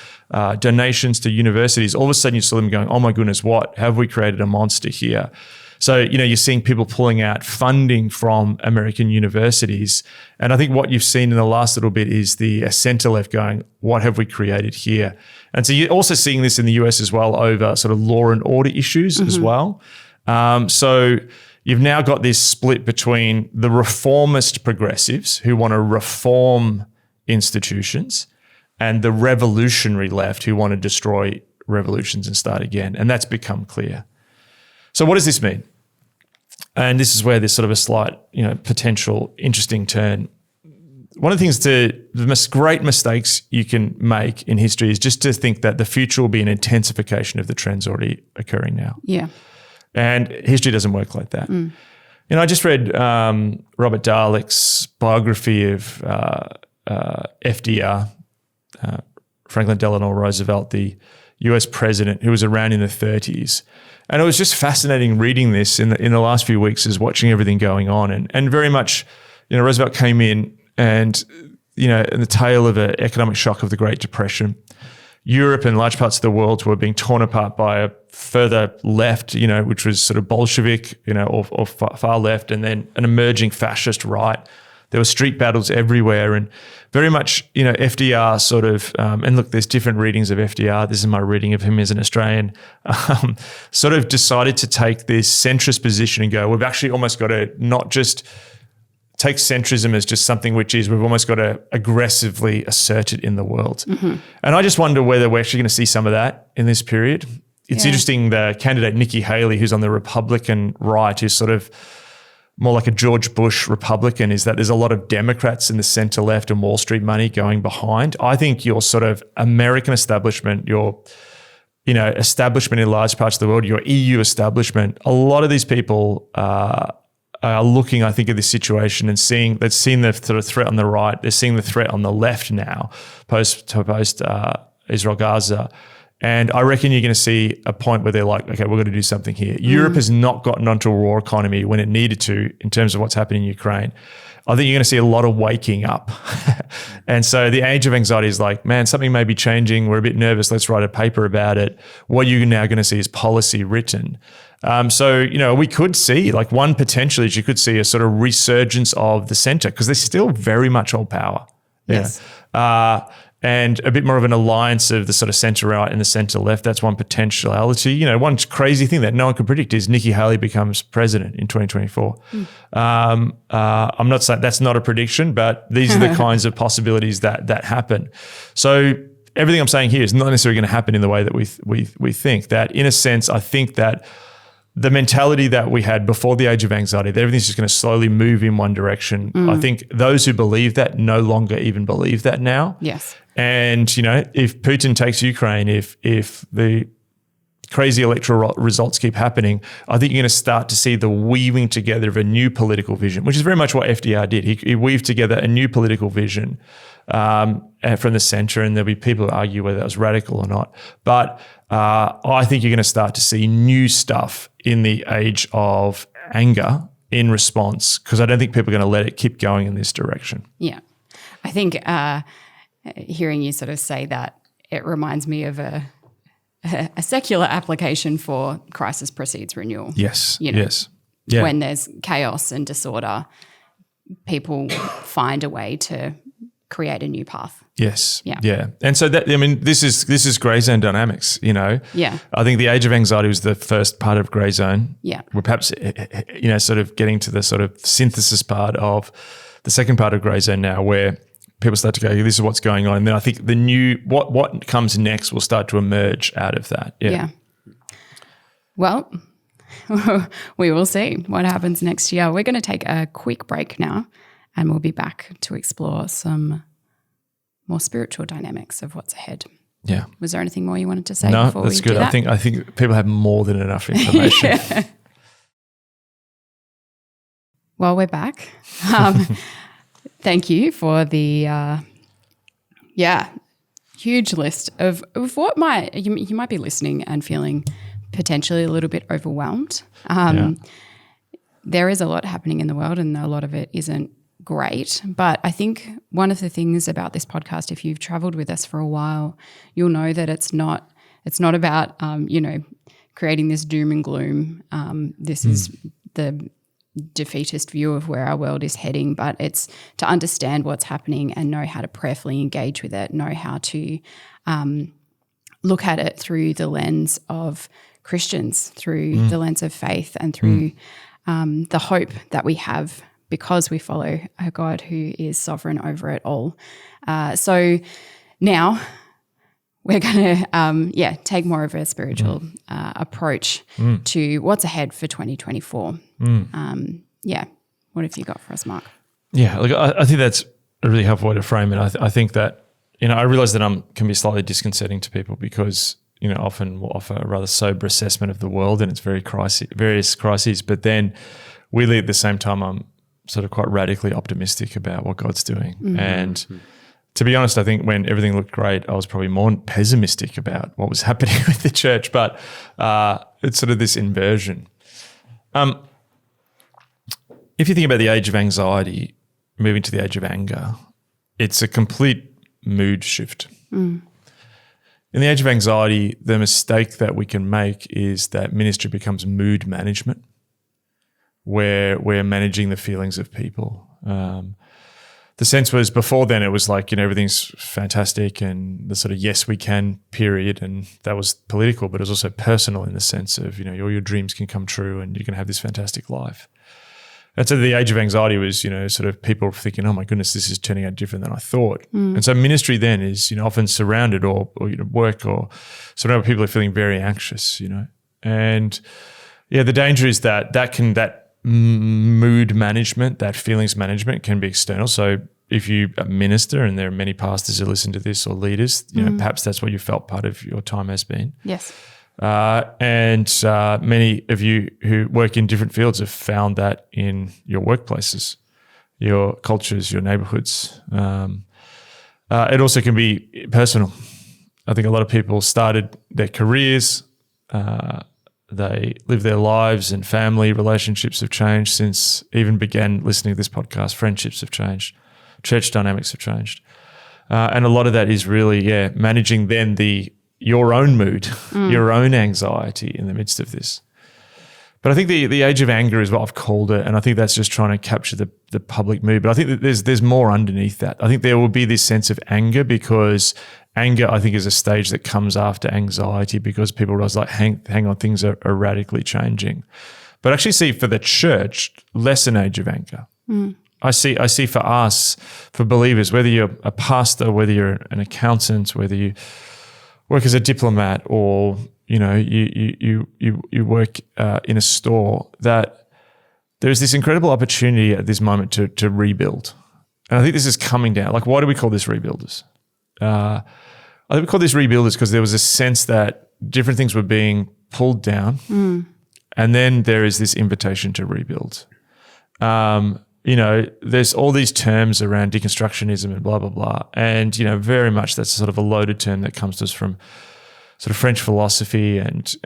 donations to universities, all of a sudden you saw them going, "Oh my goodness, what have we created a monster here?" So, you're seeing people pulling out funding from American universities. And I think what you've seen in the last little bit is the center left going, what have we created here? And so you're also seeing this in the US as well over sort of law and order issues as well. So you've now got this split between the reformist progressives who want to reform institutions and the revolutionary left who want to destroy revolutions and start again. And that's become clear. So what does this mean? And this is where there's sort of a slight, potential interesting turn. One of the things the great mistakes you can make in history is just to think that the future will be an intensification of the trends already occurring now. Yeah. And history doesn't work like that. I just read Robert Dalek's biography of FDR, Franklin Delano Roosevelt, the US president who was around in the 30s. And it was just fascinating reading this in the last few weeks, is watching everything going on. And very much, Roosevelt came in and, in the tail of an economic shock of the Great Depression, Europe and large parts of the world were being torn apart by a further left, which was sort of Bolshevik, or far left, and then an emerging fascist right. There were street battles everywhere, and very much, FDR sort of, and look, there's different readings of FDR. This is my reading of him as an Australian, sort of decided to take this centrist position and go, we've actually almost got to not just take centrism as just something which is, we've almost got to aggressively assert it in the world. Mm-hmm. And I just wonder whether we're actually going to see some of that in this period. It's interesting, the candidate Nikki Haley, who's on the Republican right, who's sort of more like a George Bush Republican, is that there's a lot of Democrats in the center left and Wall Street money going behind. I think your sort of American establishment, your establishment in large parts of the world, your EU establishment, a lot of these people are looking, I think, at this situation and they've seen the sort of threat on the right. They're seeing the threat on the left now, post Israel Gaza. And I reckon you're going to see a point where they're like, okay, we're going to do something here. Europe has not gotten onto a raw economy when it needed to in terms of what's happening in Ukraine. I think you're going to see a lot of waking up. And so the age of anxiety is like, man, something may be changing. We're a bit nervous. Let's write a paper about it. What you're now going to see is policy written. So, we could see, like, one potential is you could see a sort of resurgence of the center because they're still very much all power. Yes. And a bit more of an alliance of the sort of centre right and the centre left. That's one potentiality. One crazy thing that no one could predict is Nikki Haley becomes president in 2024. I'm not saying that's not a prediction, but these are the kinds of possibilities that happen. So everything I'm saying here is not necessarily going to happen in the way that we think. That, in a sense, I think that the mentality that we had before the age of anxiety, that everything's just going to slowly move in one direction. I think those who believe that no longer even believe that now. Yes. And, if Putin takes Ukraine, if the crazy electoral results keep happening, I think you're going to start to see the weaving together of a new political vision, which is very much what FDR did. He weaved together a new political vision from the centre, and there'll be people who argue whether that was radical or not. But I think you're going to start to see new stuff in the age of anger in response, because I don't think people are going to let it keep going in this direction. Yeah. I think hearing you sort of say that, it reminds me of a secular application for crisis precedes renewal. Yes, yes. Yeah. When there's chaos and disorder, people find a way to create a new path. Yes. Yeah. Yeah. And so this is grey zone dynamics, Yeah. I think the age of anxiety was the first part of grey zone. Yeah. We're perhaps, sort of getting to the sort of synthesis part of the second part of grey zone now, where people start to go, this is what's going on. And then I think the new, what comes next will start to emerge out of that. Yeah. Well, we will see what happens next year. We're going to take a quick break now, and we'll be back to explore some more spiritual dynamics of what's ahead. Yeah. Was there anything more you wanted to say No, before that's we good. do that? I think people have more than enough information. Well, we're back. Thank you for the huge list of what you might be listening and feeling potentially a little bit overwhelmed. There is a lot happening in the world, and a lot of it isn't great. But I think one of the things about this podcast, if you've traveled with us for a while, you'll know that it's not about creating this doom and gloom. This is the defeatist view of where our world is heading, but it's to understand what's happening and know how to prayerfully engage with it, know how to look at it through the lens of Christians, through the lens of faith, and through the hope that we have because we follow a God who is sovereign over it all. So now we're going to take more of a spiritual approach to what's ahead for 2024. What have you got for us, Mark? Yeah, look, I think that's a really helpful way to frame it. I think that, I realize that can be slightly disconcerting to people because, often we'll offer a rather sober assessment of the world and its various crises, but then really at the same time, I'm sort of quite radically optimistic about what God's doing. And to be honest, I think when everything looked great, I was probably more pessimistic about what was happening with the church, but it's sort of this inversion. If you think about the age of anxiety, moving to the age of anger, it's a complete mood shift. In the age of anxiety, the mistake that we can make is that ministry becomes mood management, where we're managing the feelings of people. The sense was before then it was like, everything's fantastic and the sort of yes we can period, and that was political, but it was also personal in the sense of, all your dreams can come true and you can have this fantastic life. And so the age of anxiety was, sort of people thinking, oh my goodness, this is turning out different than I thought. And so ministry then is, often surrounded or work or surrounded by people who are feeling very anxious, And the danger is that mood management, that feelings management can be external. So if you minister, and there are many pastors who listen to this or leaders, perhaps that's what you felt part of your time has been. Yes. And many of you who work in different fields have found that in your workplaces, your cultures, your neighborhoods. It also can be personal. I think a lot of people started their careers, they live their lives, and family relationships have changed since even began listening to this podcast. Friendships have changed. Church dynamics have changed. And a lot of that is really, managing then your own mood, your own anxiety in the midst of this. But I think the age of anger is what I've called it, and I think that's just trying to capture the public mood. But I think that there's more underneath that. I think there will be this sense of anger, because anger, I think, is a stage that comes after anxiety, because people realize, like, hang on, things are radically changing. But I actually see for the church less an age of anger. I see for us, for believers, whether you're a pastor, whether you're an accountant, whether you work as a diplomat, or you work in a store, that there's this incredible opportunity at this moment to rebuild. And I think this is coming down. Like, why do we call this rebuilders? I think we call this rebuilders because there was a sense that different things were being pulled down, and then there is this invitation to rebuild. There's all these terms around deconstructionism and blah, blah, blah. And, very much that's sort of a loaded term that comes to us from sort of French philosophy and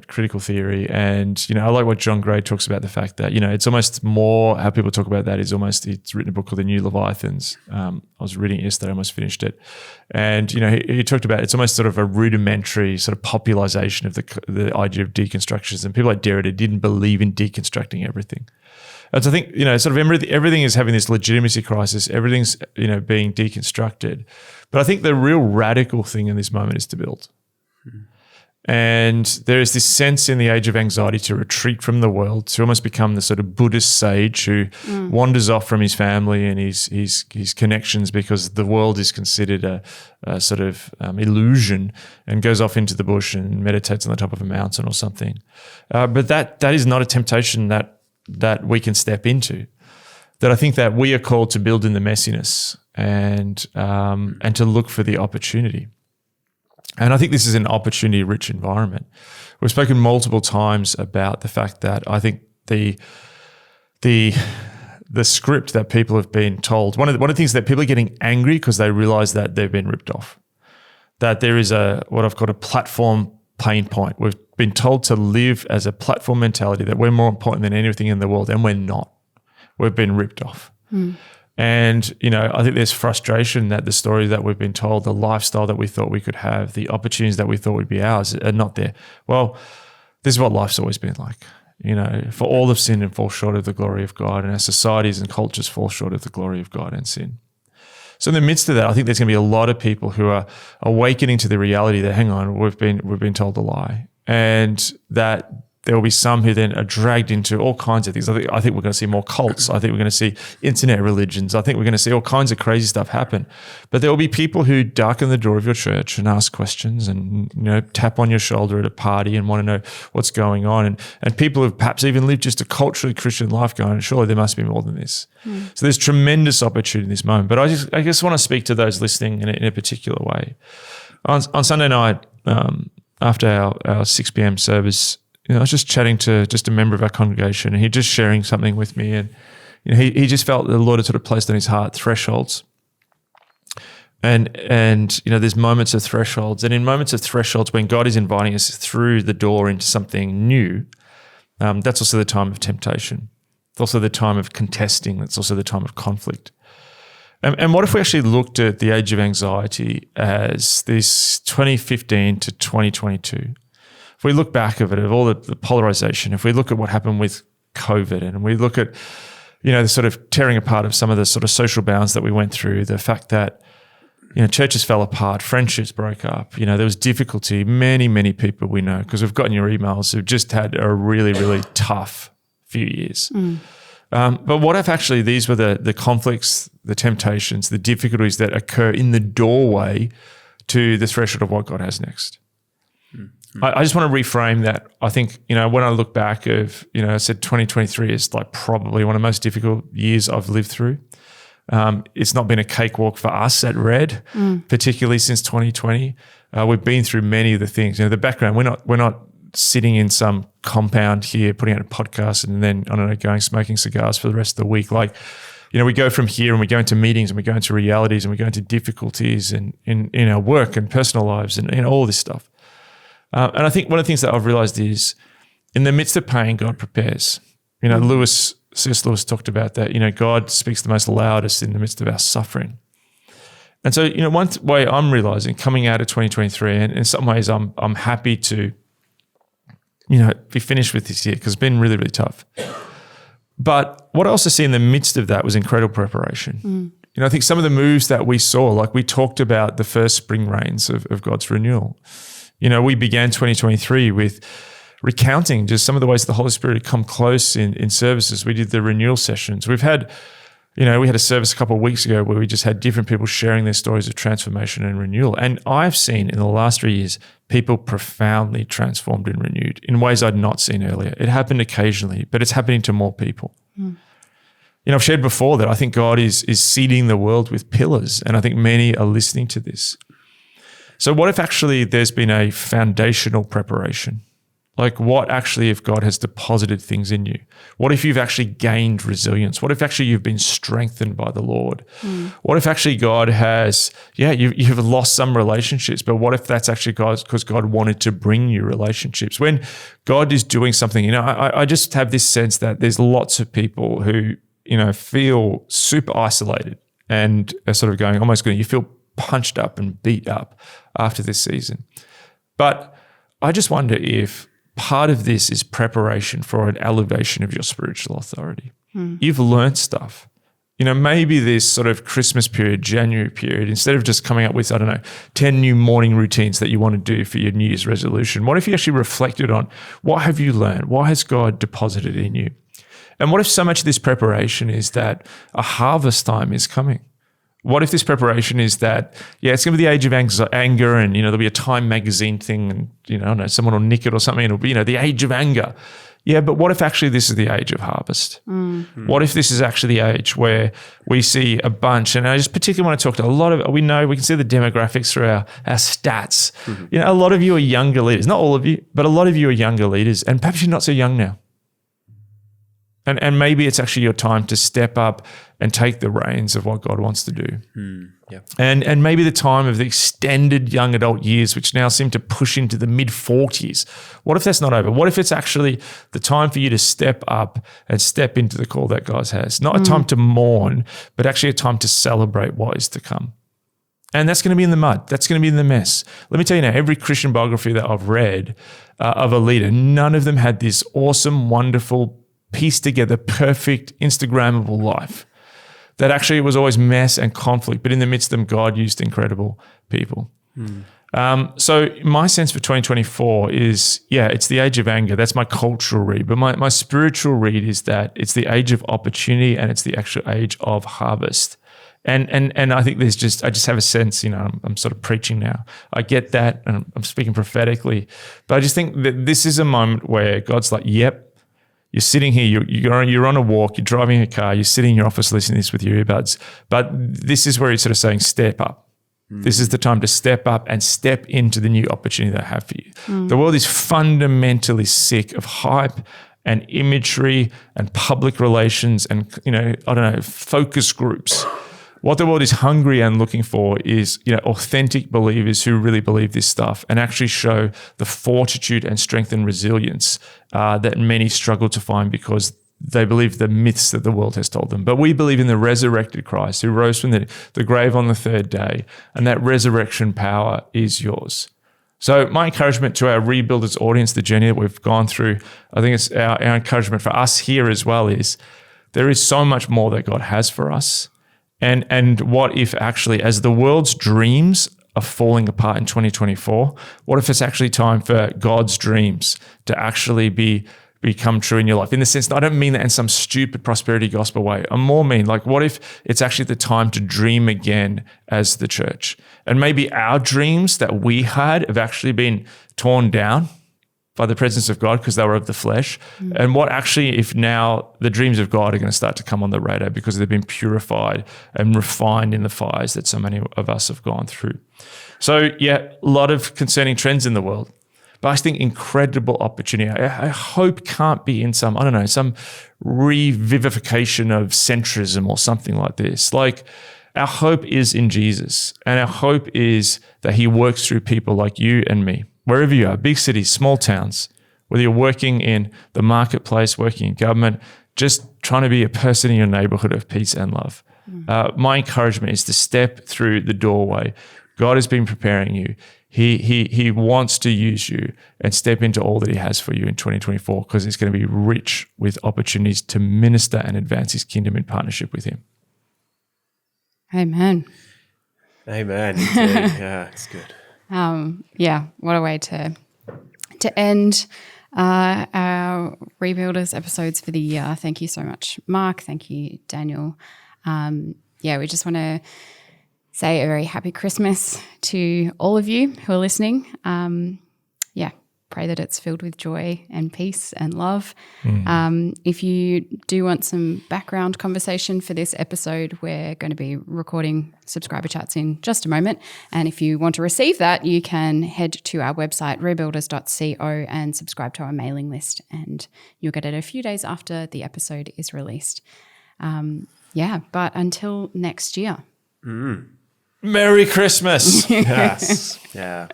critical theory. And, I like what John Gray talks about, the fact that, it's almost more, how people talk about that is almost, it's written a book called The New Leviathans. I was reading it yesterday, I almost finished it. And, he talked about, it's almost sort of a rudimentary sort of popularization of the idea of deconstructionism. People like Derrida didn't believe in deconstructing everything. And so I think, sort of everything is having this legitimacy crisis. Everything's, being deconstructed. But I think the real radical thing in this moment is to build. And there is this sense in the age of anxiety to retreat from the world, to almost become the sort of Buddhist sage who wanders off from his family and his connections, because the world is considered a sort of illusion, and goes off into the bush and meditates on the top of a mountain or something. But that is not a temptation that we can step into. That I think that we are called to build in the messiness and to look for the opportunity. And I think this is an opportunity-rich environment. We've spoken multiple times about the fact that I think the script that people have been told, one of the things that people are getting angry because they realize that they've been ripped off, that there is what I've called a platform pain point. We've been told to live as a platform mentality, that we're more important than anything in the world, and we're not. We've been ripped off. And, I think there's frustration that the story that we've been told, the lifestyle that we thought we could have, the opportunities that we thought would be ours are not there. Well, this is what life's always been like. For all have sinned and fall short of the glory of God, and our societies and cultures fall short of the glory of God and sin. So in the midst of that, I think there's going to be a lot of people who are awakening to the reality that, hang on, we've been told a lie, and that there will be some who then are dragged into all kinds of things. I think we're going to see more cults. I think we're going to see internet religions. I think we're going to see all kinds of crazy stuff happen. But there will be people who darken the door of your church and ask questions and, tap on your shoulder at a party and want to know what's going on. And people who perhaps even lived just a culturally Christian life going, surely there must be more than this. So there's tremendous opportunity in this moment. But I just want to speak to those listening in a particular way. On Sunday night, after our 6 p.m. service, I was just chatting to just a member of our congregation, and he just sharing something with me, and he just felt the Lord had sort of placed on his heart thresholds, and there's moments of thresholds, and in moments of thresholds when God is inviting us through the door into something new, that's also the time of temptation. It's also the time of contesting. It's also the time of conflict. And what if we actually looked at the age of anxiety as this 2015 to 2022? If we look back of it, of all the polarization, if we look at what happened with COVID and we look at, the sort of tearing apart of some of the sort of social bounds that we went through, the fact that, churches fell apart, friendships broke up, there was difficulty. Many, many people we know, because we've gotten your emails, who've just had a really, really tough few years. But what if actually these were the conflicts, the temptations, the difficulties that occur in the doorway to the threshold of what God has next? I just want to reframe that. I think, when I look back of, I said 2023 is like probably one of the most difficult years I've lived through. It's not been a cakewalk for us at Red, particularly since 2020. We've been through many of the things. The background, we're not sitting in some compound here, putting out a podcast and then, going smoking cigars for the rest of the week. Like, we go from here and we go into meetings and we go into realities and we go into difficulties in our work and personal lives and all this stuff. And I think one of the things that I've realized is in the midst of pain, God prepares. C.S. Lewis talked about that, God speaks the most loudest in the midst of our suffering. And so, one way I'm realizing coming out of 2023, and in some ways I'm happy to, be finished with this year because it's been really, really tough. But what I also see in the midst of that was incredible preparation. I think some of the moves that we saw, like we talked about the first spring rains of God's renewal. We began 2023 with recounting just some of the ways the Holy Spirit had come close in services. We did the renewal sessions. We've had, we had a service a couple of weeks ago where we just had different people sharing their stories of transformation and renewal. And I've seen in the last 3 years, people profoundly transformed and renewed in ways I'd not seen earlier. It happened occasionally, but it's happening to more people. I've shared before that I think God is seeding the world with pillars, and I think many are listening to this. So what if actually there's been a foundational preparation? Like what actually if God has deposited things in you? What if you've actually gained resilience? What if actually you've been strengthened by the Lord? What if actually God has, you've lost some relationships, but what if that's actually because God wanted to bring you relationships? When God is doing something, I just have this sense that there's lots of people who, feel super isolated and are sort of going, you feel punched up and beat up after this season. But I just wonder if part of this is preparation for an elevation of your spiritual authority. You've learned stuff. Maybe this sort of Christmas period, January period, instead of just coming up with, 10 new morning routines that you want to do for your New Year's resolution, what if you actually reflected on what have you learned? What has God deposited in you? And what if so much of this preparation is that a harvest time is coming? What if this preparation is that, it's going to be the age of anger and, there'll be a Time magazine thing and, someone will nick it or something and it'll be, the age of anger. Yeah, but what if actually this is the age of harvest? What if this is actually the age where we see a bunch, and I just particularly want to talk to a lot of, we can see the demographics through our stats. A lot of you are younger leaders, not all of you, but a lot of you are younger leaders and perhaps you're not so young now. And maybe it's actually your time to step up and take the reins of what God wants to do. And maybe the time of the extended young adult years, which now seem to push into the mid-40s. What if that's not over? What if it's actually the time for you to step up and step into the call that God has? Not a time to mourn, but actually a time to celebrate what is to come. And that's going to be in the mud. That's going to be in the mess. Let me tell you now, every Christian biography that I've read of a leader, none of them had this awesome, wonderful, pieced together, perfect, Instagrammable life. That actually was always mess and conflict, but in the midst of them, God used incredible people. So my sense for 2024 is, it's the age of anger. That's my cultural read. But my spiritual read is that it's the age of opportunity and it's the actual age of harvest. And I think I just have a sense, I'm sort of preaching now. I get that and I'm speaking prophetically, but I just think that this is a moment where God's like, yep, you're sitting here, you're on a walk, you're driving a car, you're sitting in your office listening to this with your earbuds. But this is where he's sort of saying, step up. This is the time to step up and step into the new opportunity that I have for you. The world is fundamentally sick of hype and imagery and public relations and, focus groups. What the world is hungry and looking for is, authentic believers who really believe this stuff and actually show the fortitude and strength and resilience that many struggle to find because they believe the myths that the world has told them. But we believe in the resurrected Christ who rose from the grave on the third day, and that resurrection power is yours. So my encouragement to our Rebuilders audience, the journey that we've gone through, I think it's our encouragement for us here as well is there is so much more that God has for us. And what if actually, as the world's dreams are falling apart in 2024, what if it's actually time for God's dreams to actually become true in your life? In the sense that I don't mean that in some stupid prosperity gospel way. I more mean like, what if it's actually the time to dream again as the church? And maybe our dreams that we had have actually been torn down by the presence of God because they were of the flesh. And what actually if now the dreams of God are going to start to come on the radar because they've been purified and refined in the fires that so many of us have gone through. So yeah, a lot of concerning trends in the world. But I think incredible opportunity. I hope can't be in some revivification of centrism or something like this. Like our hope is in Jesus, and our hope is that he works through people like you and me, wherever you are, big cities, small towns, whether you're working in the marketplace, working in government, just trying to be a person in your neighborhood of peace and love. My encouragement is to step through the doorway. God has been preparing you. He wants to use you and step into all that he has for you in 2024 because it's going to be rich with opportunities to minister and advance his kingdom in partnership with him. Amen. Amen. Yeah, it's good. What a way to end our Rebuilders episodes for the year. Thank you so much, Mark. Thank you, Daniel. We just want to say a very happy Christmas to all of you who are listening. Pray that it's filled with joy and peace and love. If you do want some background conversation for this episode, we're going to be recording subscriber chats in just a moment. And if you want to receive that, you can head to our website, rebuilders.co, and subscribe to our mailing list. And you'll get it a few days after the episode is released. But until next year. Merry Christmas. Yes. Yeah.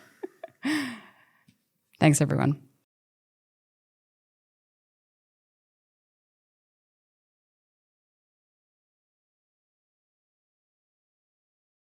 Thanks, everyone.